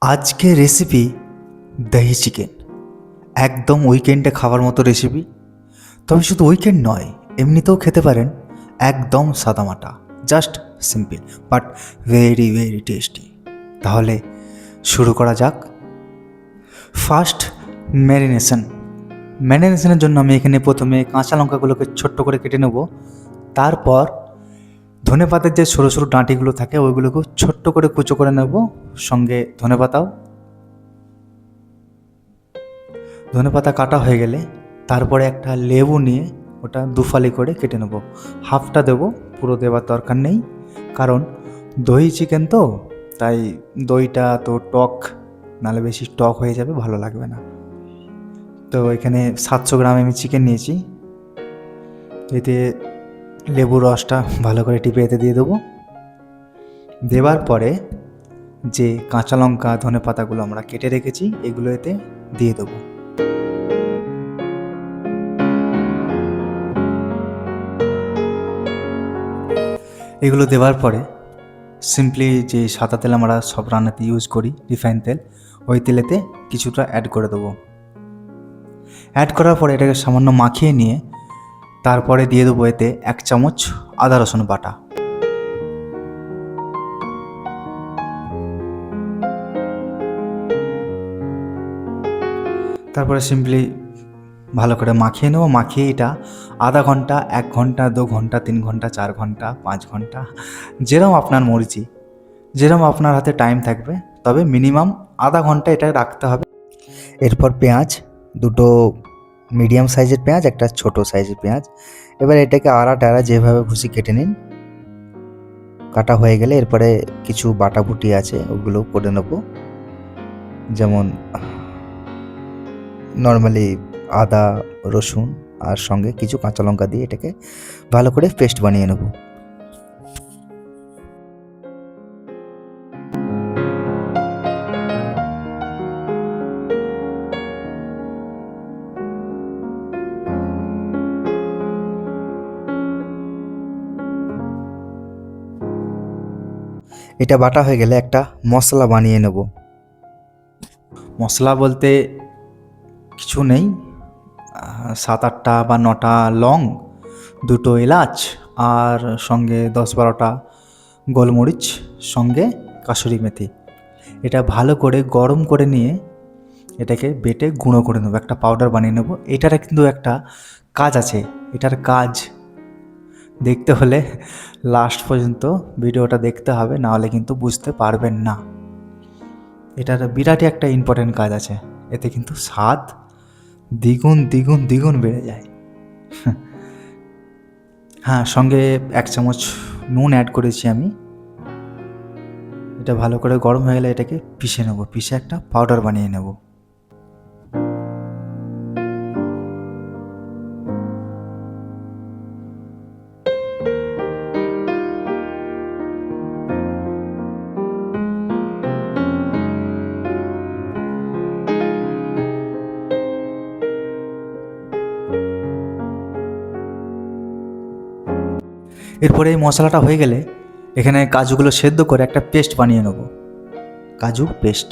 আজকে রেসিপি দহি চিকেন। একদম উইকেন্ডে খাবার মতো রেসিপি। তবে শুধু উইকেন্ড নয়, এমনিতেও খেতে পারেন। একদম সাদামাটা, just simple but very very tasty. তাহলে শুরু করা যাক। ফার্স্ট, ম্যারিনেশনের জন্য আমি এখানে প্রথমে কাঁচা লঙ্কাগুলোকে ছোট্ট করে কেটে নেব। তারপর ধনেপাতার যে সরু সরু ডাঁটিগুলো থাকে ওইগুলোকেও ছোট্ট করে কুচো করে নেব, সঙ্গে ধনেপাতা কাটা হয়ে গেলে তারপরে একটা লেবু নিয়ে ওটা দুফালি করে কেটে নেব। হাফটা দেবো, পুরো দেওয়ার দরকার নেই, কারণ দহি চিকেন তো, তাই দইটা তো টক, নাহলে বেশি টক হয়ে যাবে, ভালো লাগবে না। তো এখানে 700 গ্রাম আমি চিকেন নিয়েছি। এতে লেবুর রসটা ভালো করে টিপে এতে দিয়ে দেবো। দেওয়ার পরে যে কাঁচা লঙ্কা ধনেপাতাগুলো আমরা কেটে রেখেছি এগুলো এতে দিয়ে দেবো। এগুলো দেওয়ার পরে সিম্পলি যে সাদা তেল আমরা সব রান্নাতে ইউজ করি, রিফাইন তেল, ওই তেলেতে কিছুটা অ্যাড করে দেবো। অ্যাড করার পরে এটাকে সামান্য মাখিয়ে নিয়ে তারপরে দিয়ে দেবো এতে 1 চামচ আদা রসুন বাটা। তারপরে সিম্পলি ভালো করে মাখিয়ে নেবো। মাখিয়ে এটা আধা ঘন্টা, 1 ঘন্টা, 2 ঘন্টা, 3 ঘন্টা, 4 ঘন্টা, 5 ঘন্টা, যেরকম আপনার মর্জি, যেরকম আপনার হাতে টাইম থাকবে, তবে মিনিমাম আধা ঘন্টা এটা রাখতে হবে। এরপর পেঁয়াজ, দুটো মিডিয়াম সাইজের পেঁয়াজ, একটা ছোট সাইজের পেঁয়াজ, এবার এটাকে আড়া টাড়া যেভাবে খুশি কেটে নিন। কাটা হয়ে গেলে এরপরে কিছু বাটাবুটি আছে ওগুলো করে নেব, যেমন নর্মালি আদা রসুন আর সঙ্গে কিছু কাঁচা লঙ্কা দিয়ে এটাকে ভালো করে পেস্ট বানিয়ে নেব। এটা বাটা হয়ে গেলে একটা মশলা বানিয়ে নেব। মশলা বলতে কিছু নেই, 7-8টা বা 9টা লং, 2টো এলাচ, আর সঙ্গে 10-12টা গোলমরিচ, সঙ্গে কাসুরি মেথি। এটা ভালো করে গরম করে নিয়ে এটাকে বেটে গুঁড়ো করে নেবো, একটা পাউডার বানিয়ে নেবো। এটার কিন্তু একটা কাজ আছে, এটার কাজ দেখতে হলে লাস্ট পর্যন্ত ভিডিওটা দেখতে হবে, নাহলে কিন্তু বুঝতে পারবেন না। এটার বিরাটই একটা ইম্পর্টেন্ট কাজ আছে, এতে কিন্তু স্বাদ দ্বিগুণ দ্বিগুণ দ্বিগুণ বেড়ে যায়। হ্যাঁ, সঙ্গে 1 চামচ নুন অ্যাড করেছি আমি। এটা ভালো করে গরম হয়ে গেলে এটাকে পিষে নেব, পিষে একটা পাউডার বানিয়ে নেব। এরপরে এই মশলাটা হয়ে গেলে এখানে কাজুগুলো সেদ্ধ করে একটা পেস্ট বানিয়ে নেব, কাজু পেস্ট।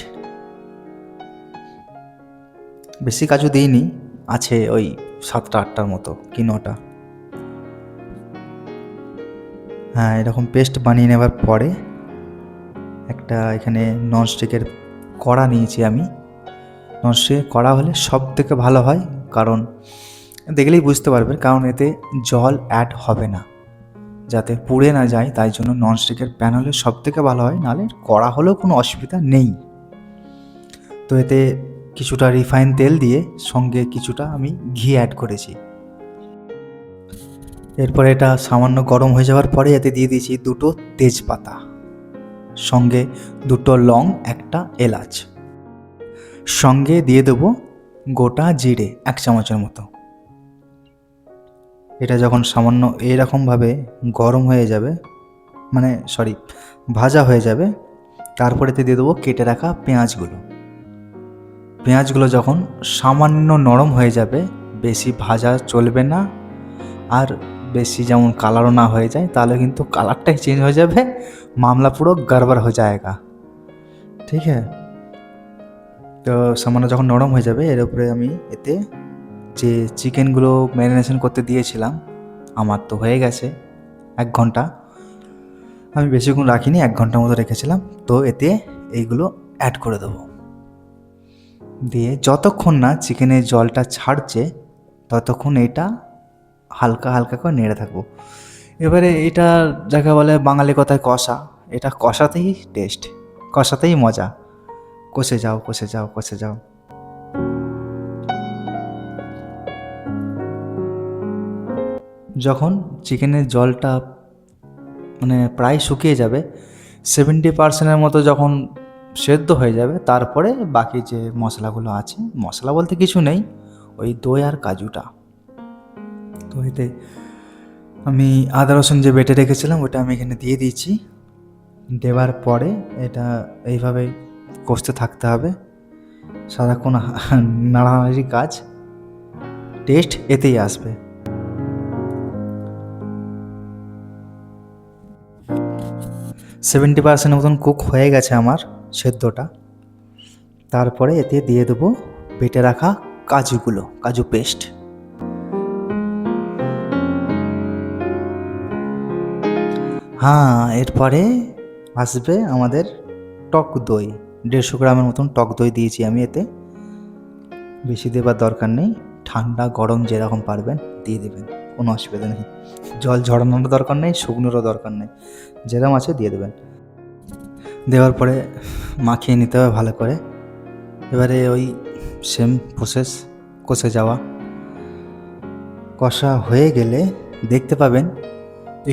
বেশি কাজু দিইনি, আছে ওই 7টা-8টার মতো কি 9টা। হ্যাঁ, এরকম পেস্ট বানিয়ে নেবার পরে একটা এখানে ননস্টিকের কড়া নিয়েছি আমি। ননস্টিকের কড়া হলে সব থেকে ভালো হয়, কারণ দেখলেই বুঝতে পারবে, কারণ এতে জল অ্যাড হবে না, যাতে পুড়ে না যায়, তাই জন্য ননস্টিকের প্যান হলে সব থেকে ভালো হয়, নাহলে কড়া হলেও কোনো অসুবিধা নেই। তো এতে কিছুটা রিফাইন তেল দিয়ে সঙ্গে কিছুটা আমি ঘি অ্যাড করেছি। এরপরে এটা সামান্য গরম হয়ে যাওয়ার পরে এতে দিয়ে দিয়েছি 2টো তেজপাতা, সঙ্গে 2টো লং, একটা এলাচ, সঙ্গে দিয়ে দেবো গোটা জিরে 1 চামচের মতো। এটা যখন সামান্য এরকমভাবে গরম হয়ে যাবে, ভাজা হয়ে যাবে, তারপরে এতে দিয়ে দেবো কেটে রাখা পেঁয়াজগুলো যখন সামান্য নরম হয়ে যাবে, বেশি ভাজা চলবে না, আর বেশি যেমন কালারও না হয়ে যায়, তাহলে কিন্তু কালারটাই চেঞ্জ হয়ে যাবে, মামলা পুরো গড়বড় হয়ে যায়গা। ঠিক আছে, তো সামান্য যখন নরম হয়ে যাবে এর উপরে আমি এতে যে চিকেনগুলো ম্যারিনেশন করতে দিয়েছিলাম, আমার তো হয়ে গেছে 1 ঘন্টা, আমি বেশিক্ষণ রাখিনি, 1 ঘন্টার মতো রেখেছিলাম। তো এতে এইগুলো অ্যাড করে দেবো, দিয়ে যতক্ষণ না চিকেনের জলটা ছাড়ছে ততক্ষণ এটা হালকা হালকা করে নেড়ে থাকবো। এবারে এটা যাকে বলে বাঙালি কথায় কষা, এটা কষাতেই টেস্ট, কষাতেই মজা। কষে যাও কষে যাও কষে যাও। যখন চিকেনের জলটা মানে প্রায় শুকিয়ে যাবে, 70% মতো যখন সেদ্ধ হয়ে যাবে, তারপরে বাকি যে মশলাগুলো আছে, মশলা বলতে কিছু নেই, ওই দই আর কাজুটা। তো এতে আমি আদা রসুন যে বেটে রেখেছিলাম ওটা আমি এখানে দিয়ে দিয়েছি। দেওয়ার পরে এটা এইভাবে কষতে থাকতে হবে, সারাক্ষণ নাড়ানাড়ি কাজ, টেস্ট এতেই আসবে। সেভেন্টি পার্সেন্ট মতন কুক হয়ে গেছে আমার সেদ্ধটা। তারপরে এতে দিয়ে দেবো বেটে রাখা কাজুগুলো, কাজু পেস্ট। হ্যাঁ, এরপরে আসবে আমাদের টক দই। 150 গ্রামের মতন টক দই দিয়েছি আমি এতে, বেশি দেবার দরকার নেই, ঠান্ডা গরম যেরকম পারবেন দিয়ে দেবেন, কোনো অসুবিধা নেই। জল ঝরানোরও দরকার নেই, শুকনোরও দরকার নেই, যেরকম আছে দিয়ে দেবেন। দেওয়ার পরে মাখিয়ে নিতে হবে ভালো করে। এবারে ওই সেম প্রসেস, কষে যাওয়া। কষা হয়ে গেলে দেখতে পাবেন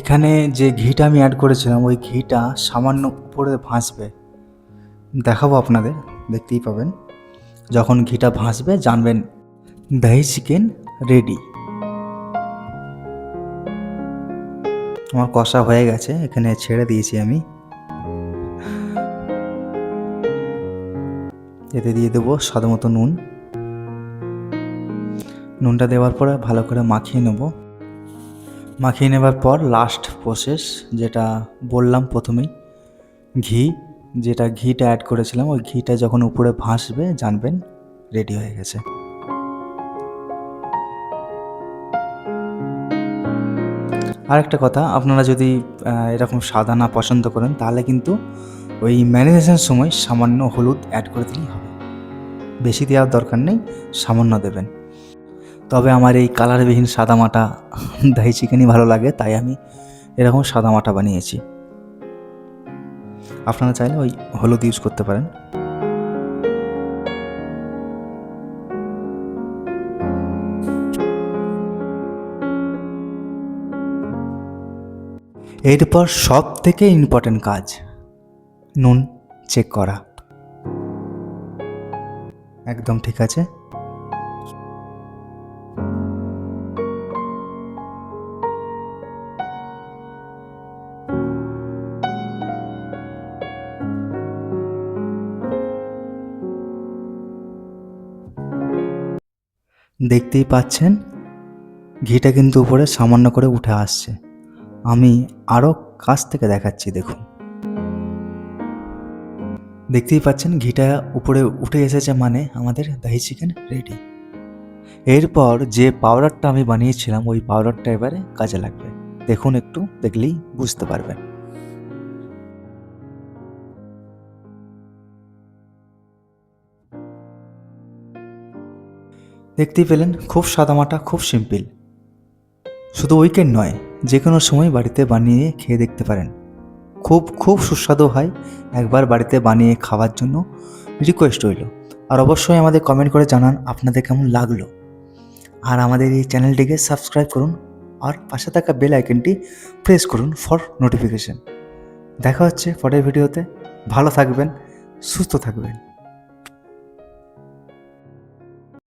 এখানে যে ঘিটা আমি অ্যাড করেছিলাম ওই ঘিটা সামান্য উপরে ভাসবে, দেখাবো আপনাদের, দেখতেই পাবেন। যখন ঘিটা ভাসবে জানবেন দহি চিকেন রেডি। আমার কষা হয়ে গেছে, এখানে ছেড়ে দিয়েছি আমি। এতে দিয়ে দেবো স্বাদ মতো নুন। নুনটা দেওয়ার পরে ভালো করে মাখিয়ে নেব। মাখিয়ে নেবার পর লাস্ট প্রসেস যেটা বললাম প্রথমেই, ঘি, যেটা ঘিটা অ্যাড করেছিলাম ওই ঘিটা যখন উপরে ভাসবে জানবেন রেডি হয়ে গেছে। আরেকটা কথা, আপনারা যদি এরকম সাদা না পছন্দ করেন তাহলে কিন্তু ওই ম্যারিনেশনের সময় সামান্য হলুদ অ্যাড করে দিলেই হবে, বেশি দেওয়ার দরকার নেই, সামান্য দেবেন। তবে আমার এই কালারবিহীন সাদামাটা দহি চিকেনই ভালো লাগে, তাই আমি এরকম সাদামাটা বানিয়েছি। আপনারা চাইলে ওই হলুদ ইউজ করতে পারেন। এরপর সব থেকে ইম্পর্টেন্ট কাজ, নুন চেক করা। একদম ঠিক আছে। দেখতেই পাচ্ছেন ঘিটা কিন্তু উপরে সামান্য করে উঠে আসছে। আমি আরও কাছ থেকে দেখাচ্ছি, দেখুন। দেখতেই পাচ্ছেন ঘিটা উপরে উঠে এসেছে, মানে আমাদের দহি চিকেন রেডি। এরপর যে পাউডারটা আমি বানিয়েছিলাম ওই পাউডারটা এবারে কাজে লাগবে, দেখুন, একটু দেখলেই বুঝতে পারবেন। দেখতেই পেলেন, খুব সাদামাটা, খুব সিম্পল। শুধু উইকেন্ড নয়, যে কোনো সময় বাড়িতে বানিয়ে খেয়ে দেখতে পারেন, খুব খুব সুস্বাদু হয়। একবার বাড়িতে বানিয়ে খাওয়ার জন্য রিকোয়েস্ট রইল। আর অবশ্যই আমাদের কমেন্ট করে জানান আপনাদের কেমন লাগলো। আর আমাদের এই চ্যানেলটিকে সাবস্ক্রাইব করুন আর পাশে থাকা বেল আইকনটি প্রেস করুন ফর নোটিফিকেশন। দেখা হচ্ছে পরের ভিডিওতে। ভালো থাকবেন, সুস্থ থাকবেন।